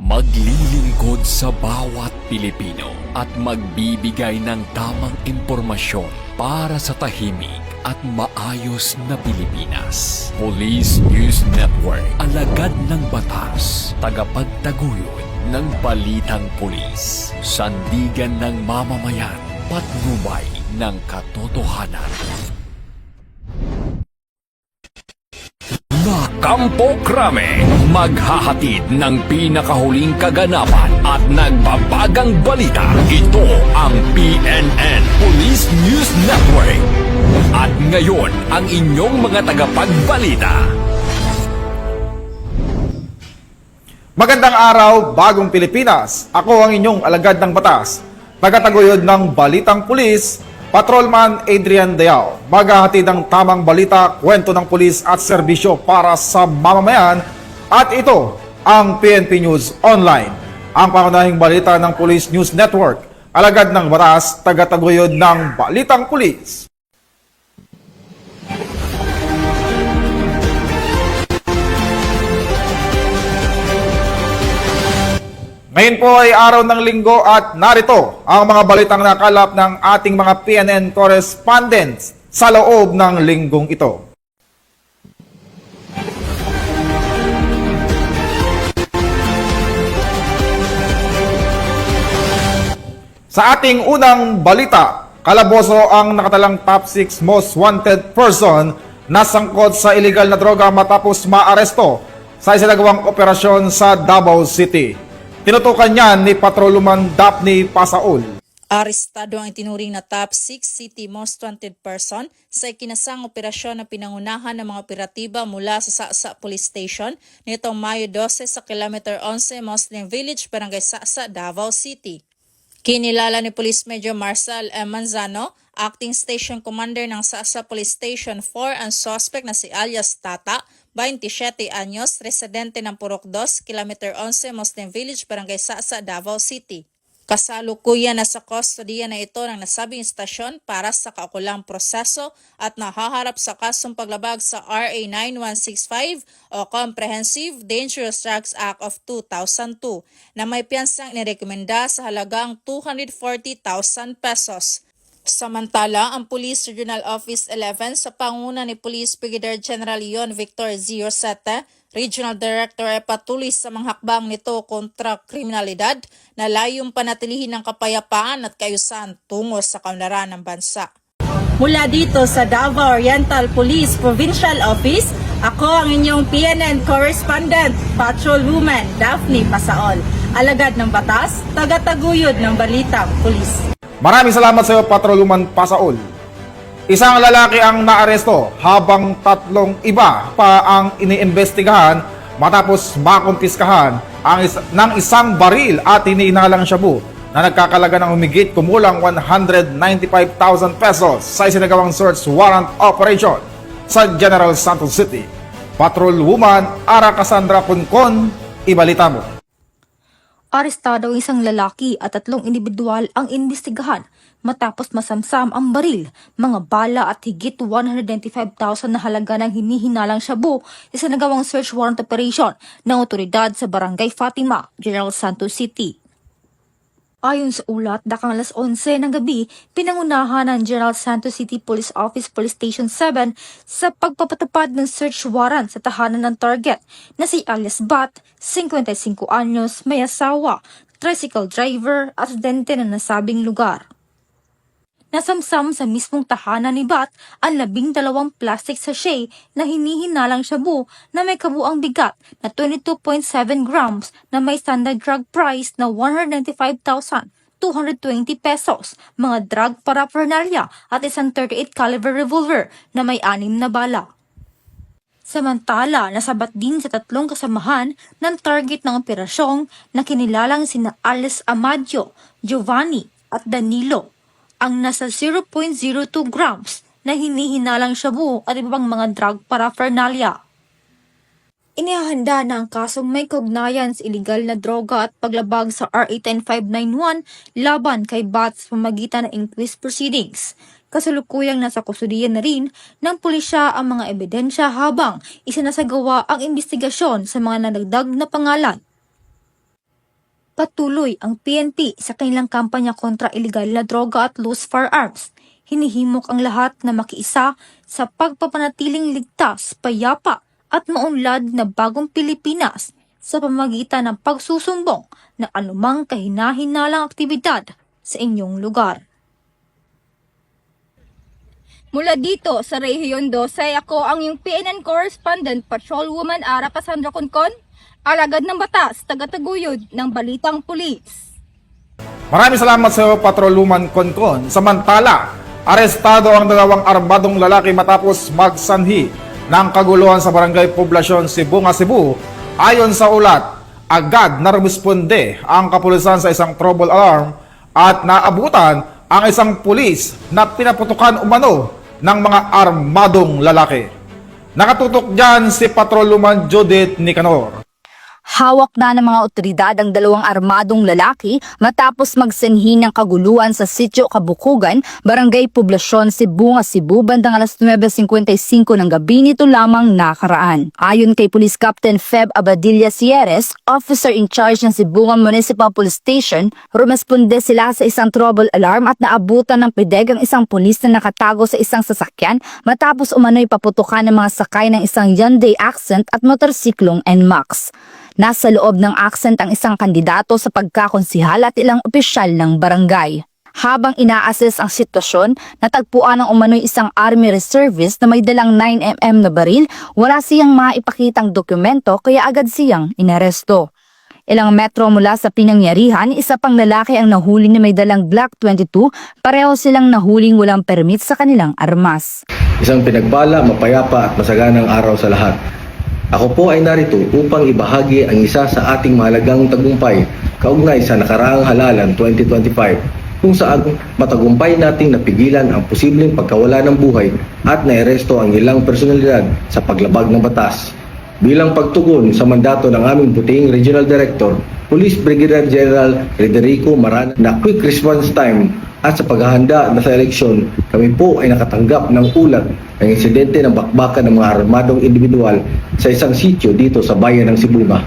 Maglilingkod sa bawat Pilipino at magbibigay ng tamang impormasyon para sa tahimik at maayos na Pilipinas. Police News Network, alagad ng batas, tagapagtaguyod ng balitang pulis, sandigan ng mamamayan, patnubay ng katotohanan. Kampo Krame, maghahatid ng pinakahuling kaganapan at nagbabagang balita. Ito ang PNN Police News Network. At ngayon, ang inyong mga tagapagbalita. Magandang araw, bagong Pilipinas. Ako ang inyong alagad ng batas, tagataguyod ng Balitang Pulis, Patrolman Adrian Deao. Maghahatid ng tamang balita, kwento ng pulis at serbisyo para sa mamamayan. At ito ang PNP News Online, ang pangunahing balita ng Police News Network. Alagad ng batas, tagataguyod ng Balitang Pulis. Ngayon po ay araw ng linggo at narito ang mga balitang nakalap ng ating mga PNN correspondents sa loob ng linggong ito. Sa ating unang balita, kalaboso ang nakatalang top 6 most wanted person na sangkot sa illegal na droga matapos maaresto sa isinagawang operasyon sa Davao City. Tinutukan niyan ni Patrolman Daphne Pasaol. Arestado ang itinuring na top 6 city most wanted person sa ikinasang operasyon na pinangunahan ng mga operatiba mula sa Sasa Police Station nitong Mayo 12 sa Kilometer 11 Muslim Village, Barangay Sasa, Davao City. Kinilala ni Police Major Marcel M. Manzano, Acting Station Commander ng Sasa Police Station 4, ang suspect na si alias Tata, 27 anyos, residente ng Purok 2, Kilometer 11 Muslim Village, Barangay Sasa, Davao City. Kasalukuyan na sa kustodiya na ito ng nasabing istasyon para sa kaukulang proseso at nahaharap sa kasong paglabag sa RA 9165 o Comprehensive Dangerous Drugs Act of 2002 na may piyansang inirekomenda sa halagang 240,000 pesos. Samantala, ang Police Regional Office 11 sa panguna ni Police Brigadier General Leon Victor Z. Rosete, Regional Director ay patuloy sa mga hakbang nito kontra kriminalidad na layong panatilihin ng kapayapaan at kaayusan tungo sa kaunlaran ng bansa. Mula dito sa Davao Oriental Police Provincial Office, ako ang inyong PNN Correspondent, Patrolwoman Daphne Pasaol, alagad ng batas, tagataguyod ng balitang pulis. Maraming salamat sa iyo, Patrolman Pasaol. Isang lalaki ang naaresto habang 3 iba pa ang iniimbestigahan matapos makumpiskahan ng isang baril at iniinalang shabu na nagkakalaga ng humigit kumulang 195,000 pesos sa isinagawang search warrant operation sa General Santos City. Patrolwoman Ara Cassandra Concon, ibalita mo. Arestado ang isang lalaki at 3 individual ang imbestigahan matapos masamsam ang baril, mga bala at higit 195,000 na halaga ng hinihinalang shabu sa nagawang search warrant operation ng otoridad sa Barangay Fatima, General Santos City. Ayon sa ulat, dakang alas 11 ng gabi, pinangunahan ng General Santos City Police Office Police Station 7 sa pagpapatupad ng search warrant sa tahanan ng target na si alias Bat, 55 anyos, may asawa, tricycle driver at residente ng nasabing lugar. Nasamsam sa mismong tahanan ni Bat ang 12 plastic sachet na hinihinalang shabu na may kabuang bigat na 22.7 grams na may standard drug price na 195,220 pesos, mga drug paraphernalia at isang 38 caliber revolver na may 6 na bala. Samantala, nasabat din sa 3 kasamahan ng target ng operasyong na kinilalang sina Alice Amadio, Giovanni at Danilo ang nasa 0.02 grams na hinihinalang shabu at ibang mga drug paraphernalia. Inihahanda na ang kasong may kaugnayan sa iligal na droga at paglabag sa RA 10591 laban kay Bat sa pamagitan ng inquest proceedings. Kasalukuyang nasa kustudiyan na rin ng pulisya ang mga ebidensya habang isinasagawa ang investigasyon sa mga nadagdag na pangalan. Patuloy ang PNP sa kanilang kampanya kontra ilegal na droga at loose firearms. Hinihimok ang lahat na makiisa sa pagpapanatiling ligtas, payapa at maunlad na bagong Pilipinas sa pamamagitan ng pagsusumbong ng anumang kahina-hinalang aktibidad sa inyong lugar. Mula dito sa Rehiyon 12, ako ang iyong PNN Correspondent Patrolwoman Ara Cassandra Concon, alagad ng batas, tagataguyod ng Balitang Pulis. Maraming salamat sa iyo, Patrolwoman Concon. Samantala, arestado ang dalawang armadong lalaki matapos magsanhi ng kaguluhan sa barangay Poblasyon, Sibunga, Cebu. Ayon sa ulat, agad na rumisponde ang kapulisan sa isang trouble alarm at naabutan ang isang pulis na pinaputukan umano ng mga armadong lalaki. Nakatutok dyan si Patrolwoman Judith Nicanor. Hawak na ng mga otoridad ang dalawang armadong lalaki matapos magsanhi ng kaguluhan sa Sitio Kabukugan, Barangay Poblasyon, Sibunga, Cebu bandang alas 9:55 ng gabi nito lamang nakaraan. Ayon kay Police Captain Feb Abadilla Sierres, officer in charge ng Sibunga Municipal Police Station, rumesponde sila sa isang trouble alarm at naabutan ng pedeg ang isang pulis na nakatago sa isang sasakyan matapos umano'y paputukan ng mga sakay ng isang Hyundai Accent at motorsiklong NMAX. Nasa loob ng Accent ang isang kandidato sa pagkakonsihal at ilang opisyal ng barangay. Habang ina-assess ang sitwasyon, natagpuan ng umano'y isang Army Reservist na may dalang 9mm na baril, wala siyang maipakitang dokumento kaya agad siyang inaresto. Ilang metro mula sa pinangyarihan, isa pang lalaki ang nahuli na may dalang Glock 22, pareho silang nahuling walang permit sa kanilang armas. Isang pinagbala, mapayapa at masaganang araw sa lahat. Ako po ay narito upang ibahagi ang isa sa ating mahalagang tagumpay kaugnay sa nakaraang halalan 2025 kung saan matagumpay nating napigilan ang posibleng pagkawala ng buhay at nairesto ang ilang personalidad sa paglabag ng batas. Bilang pagtugon sa mandato ng aming puting Regional Director, Police Brigadier General Federico Marana na quick response time at sa paghahanda na sa eleksyon, kami po ay nakatanggap ng ulat ng insidente ng bakbakan ng mga armadong individual sa isang sitio dito sa bayan ng Sibunga.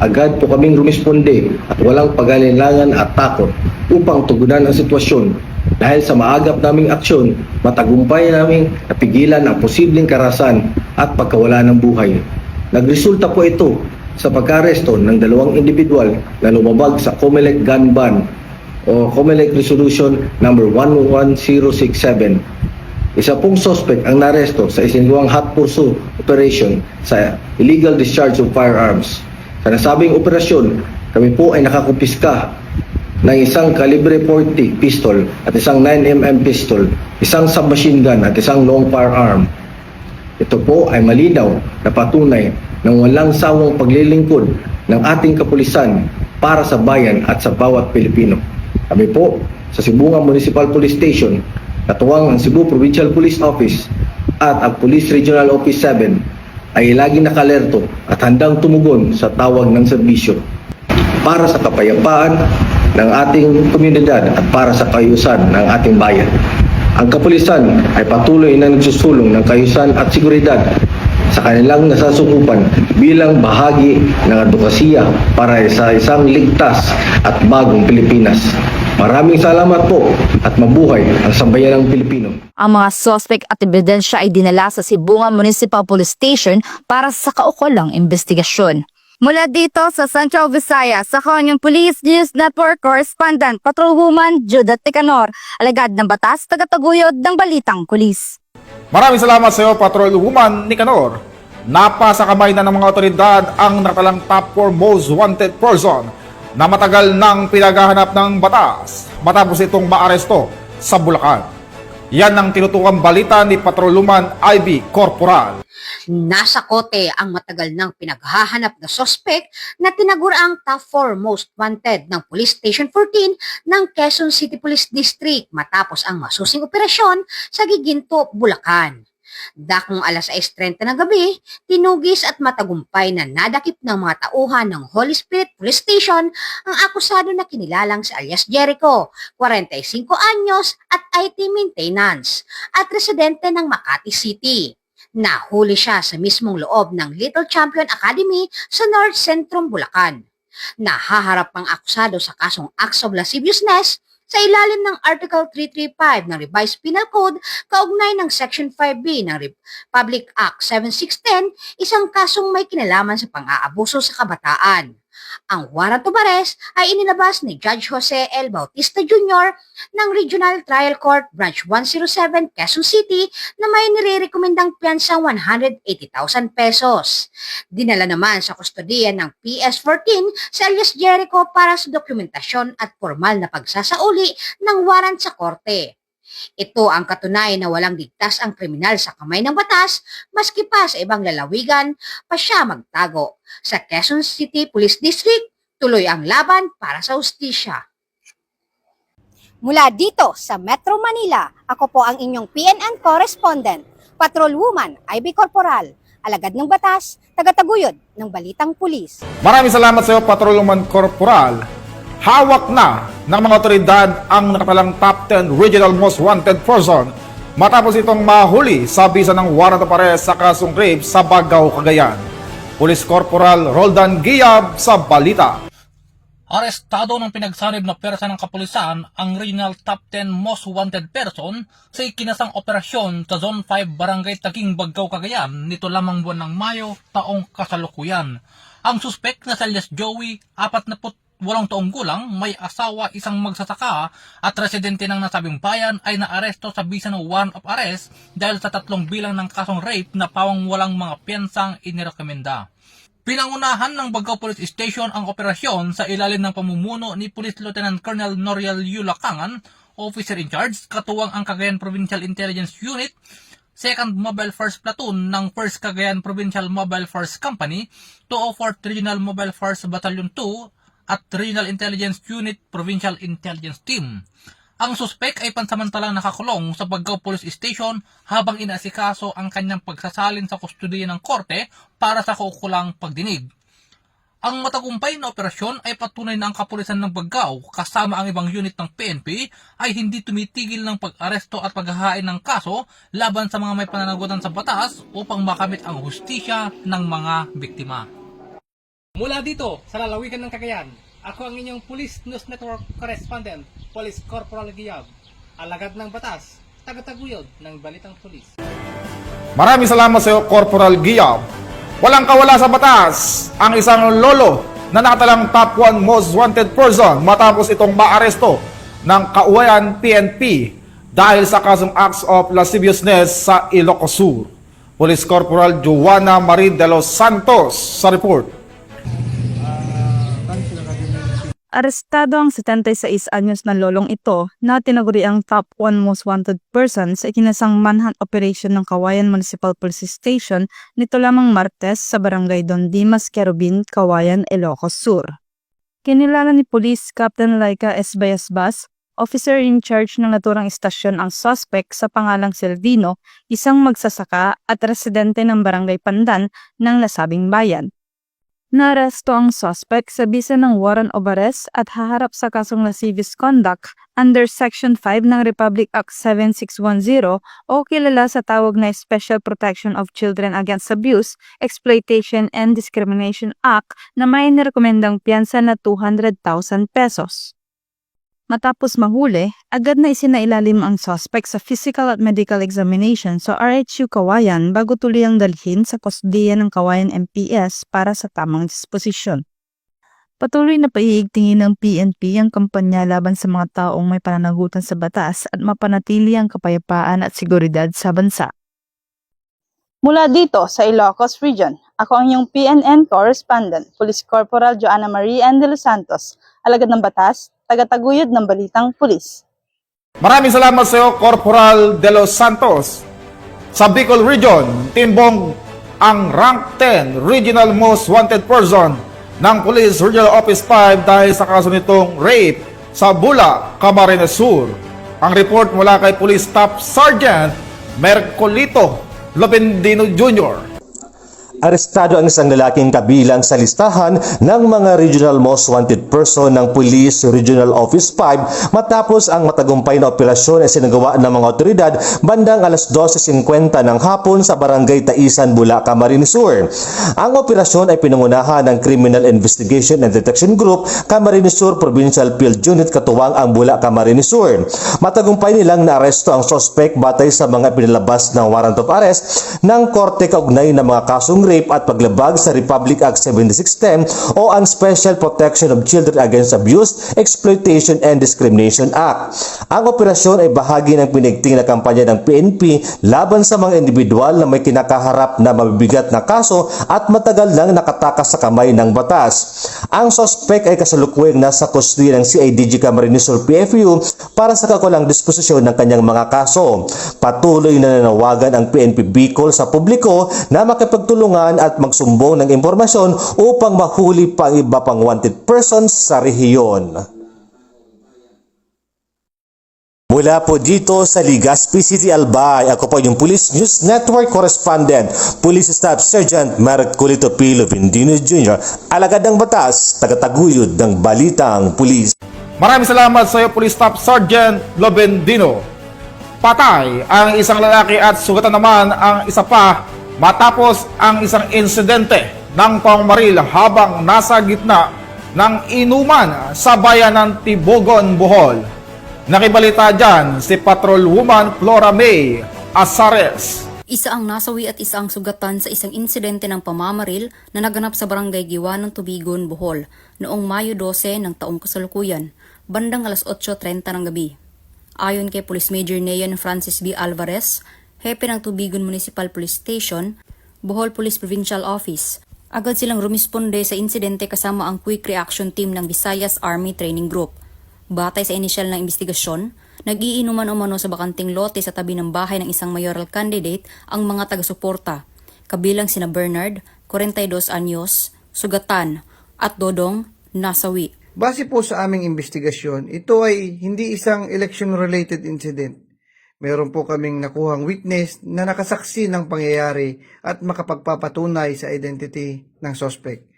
Agad po kaming rumisponde at walang pag-alinlangan at takot upang tugunan ang sitwasyon. Dahil sa maagap naming aksyon, matagumpay naming napigilan ang posibleng karahasan at pagkawala ng buhay. Nagresulta po ito sa pagkaresto ng dalawang individual na lumabag sa COMELEC gun ban o COMELEC Resolution number 11067. Isa pong suspect ang naresto sa isinagawang hot pursuit operation sa illegal discharge of firearms. Sa nasabing operasyon, kami po ay nakakumpiska ng isang calibre 40 pistol at isang 9mm pistol, isang submachine gun at isang long firearm. Ito po ay malinaw na patunay ng walang sawang paglilingkod ng ating kapulisan para sa bayan at sa bawat Pilipino. Kami po sa Sibunga Municipal Police Station, katuwang ang Cebu Provincial Police Office at ang Police Regional Office 7 ay laging nakalerto at handang tumugon sa tawag ng serbisyo para sa kapayapaan ng ating komunidad at para sa kaayusan ng ating bayan. Ang kapulisan ay patuloy na nagsusulong ng kaayusan at seguridad sa kanilang nasasukupan bilang bahagi ng advokasya para sa isang ligtas at bagong Pilipinas. Maraming salamat po at mabuhay ang sambayanang Pilipino. Ang mga suspect at ebidensya ay dinala sa Sibunga Municipal Police Station para sa kaukulang investigasyon. Mula dito sa Central Visayas, sa kanyang Police News Network Correspondent Patrolwoman Judith Nicanor, alagad ng batas, tagataguyod ng Balitang Pulis. Maraming salamat sa iyo, Patrolwoman Nicanor. Napasa kamay na ng mga otoridad ang natalang top 4 most wanted person na matagal nang pinaghahanap ng batas matapos itong maaresto sa Bulacan. Yan ang tinutukang balita ni Patrolwoman Ivy Corporal. Nasa kote ang matagal nang pinaghahanap na sospek na tinaguraang top 4 most wanted ng Police Station 14 ng Quezon City Police District matapos ang masusing operasyon sa Giginto, Bulacan. Dakong alas 6:30 ng gabi, tinugis at matagumpay na nadakip ng mga tauhan ng Holy Spirit Police Station ang akusado na kinilalang si alias Jericho, 45 anyos at IT maintenance at residente ng Makati City. Nahuli siya sa mismong loob ng Little Champion Academy sa North Centrum, Bulacan. Nahaharap ang akusado sa kasong acts of lasciviousness sa ilalim ng Article 335 ng Revised Penal Code kaugnay ng Section 5B ng Republic Act 7610, isang kasong may kinalaman sa pang-aabuso sa kabataan. Ang warrant of arrest ay inilabas ni Judge Jose L. Bautista Jr. ng Regional Trial Court Branch 107, Quezon City na may nirerekomendang piyansang 180,000 pesos. Dinala naman sa kustodiya ng PS-14 si alias Jericho para sa dokumentasyon at formal na pagsasauli ng warrant sa korte. Ito ang katunayan na walang ligtas ang kriminal sa kamay ng batas, maski pa sa ibang lalawigan pa siya magtago. Sa Quezon City Police District, tuloy ang laban para sa hustisya. Mula dito sa Metro Manila, ako po ang inyong PNN correspondent, Patrolwoman Ivy Corporal, alagad ng batas, tagataguyod ng balitang pulis. Maraming salamat sa iyo, Patrolwoman Corporal. Hawak na ng mga otoridad ang nakatalang top 10 regional most wanted person matapos itong mahuli sa bisa ng warrant of arrest sa kasong rape sa Bagao, Cagayan. Police Corporal Roldan Giab sa balita. Arestado ng pinagsanib na pwersa ng kapulisan ang regional top 10 most wanted person sa ikinasang operasyon sa Zone 5 Barangay Taging, Bagao, Cagayan nito lamang buwan ng Mayo taong kasalukuyan. Ang suspek na si alias Joey, 48 taong gulang, may asawa, isang magsasaka at residente ng nasabing bayan ay naaresto sa bisa ng warrant of arrest dahil sa 3 bilang ng kasong rape na pawang walang mga piyansang inirekomenda. Pinangunahan ng Bagao Police Station ang operasyon sa ilalim ng pamumuno ni Police Lieutenant Colonel Noriel Yulacangan, Officer in Charge, katuwang ang Cagayan Provincial Intelligence Unit, 2nd Mobile Force Platoon ng 1st Cagayan Provincial Mobile Force Company, 204th Regional Mobile Force Battalion 2, at Regional Intelligence Unit Provincial Intelligence Team. Ang suspek ay pansamantalang nakakulong sa Bagao Police Station habang inaasikaso ang kanyang pagsasalin sa kustodiya ng korte para sa kaukulang pagdinig. Ang matagumpay na operasyon ay patunay na ang kapulisan ng Bagao kasama ang ibang unit ng PNP ay hindi tumitigil ng pag-aresto at paghahain ng kaso laban sa mga may pananagutan sa batas upang makamit ang hustisya ng mga biktima. Mula dito sa lalawigan ng Cagayan, ako ang inyong Police News Network Correspondent, Police Corporal Giab, alagad ng batas, tagataguyod ng balitang pulis. Maraming salamat sa iyo, Corporal Giab. Walang kawala sa batas ang isang lolo na nakatalang top 1 most wanted person matapos itong maaresto ng Cauayan PNP dahil sa kasong acts of lasciviousness sa Ilocos Sur. Police Corporal Joanna Marie de los Santos sa report. Arestado ang 76 anyos na lolong ito na tinaguri ang top 1 most wanted person sa ikinasang manhunt operation ng Cauayan Municipal Police Station nito lamang Martes sa Barangay Don Dimas, Querubin, Cauayan, Ilocos Sur. Kinilala ni Police Captain Laika S. Bayasbas, officer in charge ng naturang istasyon ang suspect sa pangalang Selvino, isang magsasaka at residente ng Barangay Pandan ng nasabing bayan. Naaresto ang suspect sa bisa ng warrant of arrest at haharap sa kasong lascivious conduct under Section 5 ng Republic Act 7610 o kilala sa tawag na Special Protection of Children Against Abuse, Exploitation and Discrimination Act na may nirekomendang piyansa na 200,000 pesos. Matapos mahuli, agad na isinailalim ang suspect sa physical at medical examination sa RHU Cauayan bago tuluyang dalhin sa kustodiya ng Cauayan MPS para sa tamang disposisyon. Patuloy na paihigtingin ng PNP ang kampanya laban sa mga taong may pananagutan sa batas at mapanatili ang kapayapaan at seguridad sa bansa. Mula dito sa Ilocos Region, ako ang inyong PNN correspondent, Police Corporal Joanna Marie de los Santos, alagad ng batas, tagataguyod ng balitang pulis. Maraming salamat sa iyo, Corporal de los Santos. Sa Bicol Region, timbong ang rank 10 regional most wanted person ng Police Regional Office 5 dahil sa kaso nitong rape sa Bula, Camarines Sur. Ang report mula kay Police Staff Sergeant Mercolito Lopendino Jr. arestado ang isang lalaking kabilang sa listahan ng mga Regional Most Wanted Person ng Police Regional Office 5 matapos ang matagumpay na operasyon ay sinagawa ng mga otoridad bandang alas 12:50 ng hapon sa Barangay Taisan, Bulacan, Camarines Sur. Ang operasyon ay pinangunahan ng Criminal Investigation and Detection Group, Camarines Sur Provincial Field Unit katuwang ang Bulacan, Camarines Sur. Matagumpay nilang naaresto ang suspect batay sa mga pinalabas ng warrant of arrest ng korte kaugnay ng mga kasong rape at paglabag sa Republic Act 7610 o ang Special Protection of Children Against Abuse, Exploitation and Discrimination Act. Ang operasyon ay bahagi ng pinigting na kampanya ng PNP laban sa mga individual na may kinakaharap na mabibigat na kaso at matagal nang nakatakas sa kamay ng batas. Ang suspect ay kasalukuyang nasa kustodiya ng CIDG Camarines Sur PFU para sa kakulang disposisyon ng kanyang mga kaso. Patuloy na nanawagan ang PNP Bicol sa publiko na makipagtulungan at magsumbong ng impormasyon upang mahuli pa ang iba pang wanted persons sa rehiyon. Mula po dito sa Legazpi City, Albay, ako po yung Police News Network Correspondent, Police Staff Sergeant Marcolito P. Lovendino Jr., alagad ng batas, tagataguyod ng balitang pulis. Maraming salamat sa iyo, Police Staff Sergeant Lovendino. Patay ang isang lalaki at sugatan naman ang isa pa matapos ang isang insidente ng pangmaril habang nasa gitna ng inuman sa bayan ng Tibogon, Bohol. Nakibalita dyan si Patrolwoman Flora May Azares. Isa ang nasawi at isa ang sugatan sa isang insidente ng pamamaril na naganap sa barangay Giwanon, Tubigon, Bohol noong Mayo 12 ng taong kasalukuyan, bandang alas 8:30 ng gabi. Ayon kay Police Major Neon Francis B. Alvarez, hepe ng Tubigon Municipal Police Station, Bohol Police Provincial Office, agad silang rumisponde sa insidente kasama ang Quick Reaction Team ng Visayas Army Training Group. Batay sa inisyal na investigasyon, nag-iinuman umano sa bakanting lote sa tabi ng bahay ng isang mayoral candidate ang mga taga-suporta, kabilang sina Bernard, 42 anyos, Sugatan, at Dodong, nasawi. Base po sa aming investigasyon, ito ay hindi isang election-related incident. Meron po kaming nakuhang witness na nakasaksi ng pangyayari at makapagpapatunay sa identity ng suspect.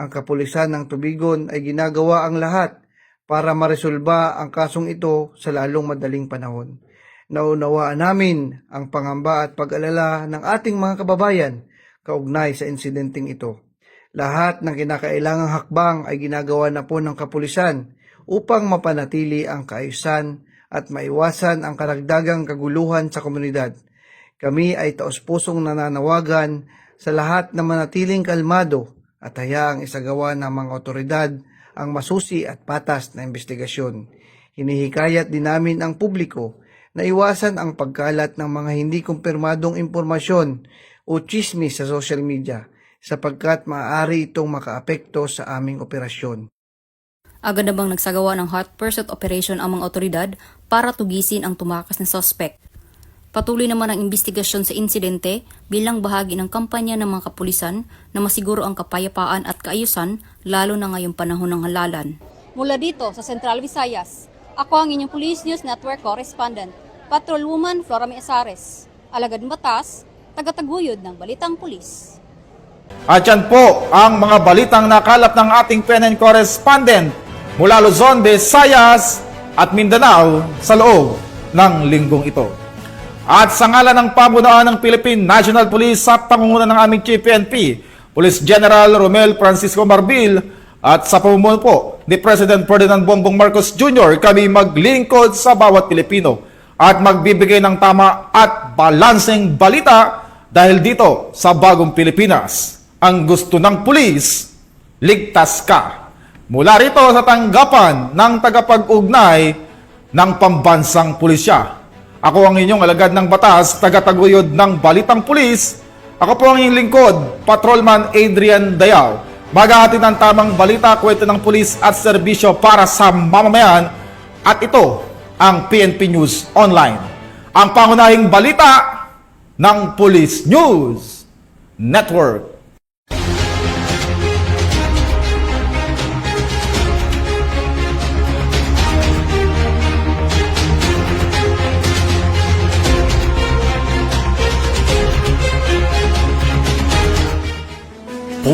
Ang kapulisan ng Tubigon ay ginagawa ang lahat para maresolba ang kasong ito sa lalong madaling panahon. Naunawaan namin ang pangamba at pag-alala ng ating mga kababayan kaugnay sa insidenteng ito. Lahat ng kinakailangang hakbang ay ginagawa na po ng kapulisan upang mapanatili ang kaayusan at maiwasan ang karagdagang kaguluhan sa komunidad. Kami ay taos-pusong nananawagan sa lahat na manatiling kalmado at hayaang isagawa ng mga otoridad ang masusi at patas na investigasyon. Hinihikayat din namin ang publiko na iwasan ang pagkalat ng mga hindi kumpirmadong impormasyon o chismis sa social media sapagkat maaari itong makaapekto sa aming operasyon. Agad na bang nagsagawa ng hot pursuit operation ang mga otoridad para tugisin ang tumakas na suspect. Patuloy naman ang investigasyon sa insidente bilang bahagi ng kampanya ng mga kapulisan na masiguro ang kapayapaan at kaayusan lalo na ngayong panahon ng halalan. Mula dito sa Central Visayas, ako ang inyong Police News Network Correspondent, Patrolwoman Flora May Azares, alagad ng batas, tagataguyod ng balitang pulis. At yan po ang mga balitang nakalap ng ating PNN Correspondent mula Luzon, Visayas at Mindanao sa loob ng linggong ito. At sa ngalan ng pamunuan ng Philippine National Police sa pangunguna ng aming Chief PNP, Police General Romel Francisco Marbil, at sa pamumuno po ni President Ferdinand Bongbong Marcos Jr., kami maglingkod sa bawat Pilipino at magbibigay ng tama at balanseng balita dahil dito sa bagong Pilipinas, ang gusto ng pulis, ligtas ka. Mula rito sa tanggapan ng tagapag-ugnay ng pambansang pulisya. Ako ang inyong alagad ng batas, tagataguyod ng balitang pulis. Ako po ang inyong lingkod, Patrolman Adrian Dayaw. Maghahatid ng tamang balita, kwento ng pulis at serbisyo para sa mamamayan. At ito ang PNP News Online. Ang pangunahing balita ng Police News Network.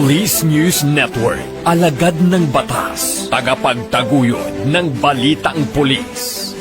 Police News Network, alagad ng batas, tagapagtaguyod ng balitang pulis.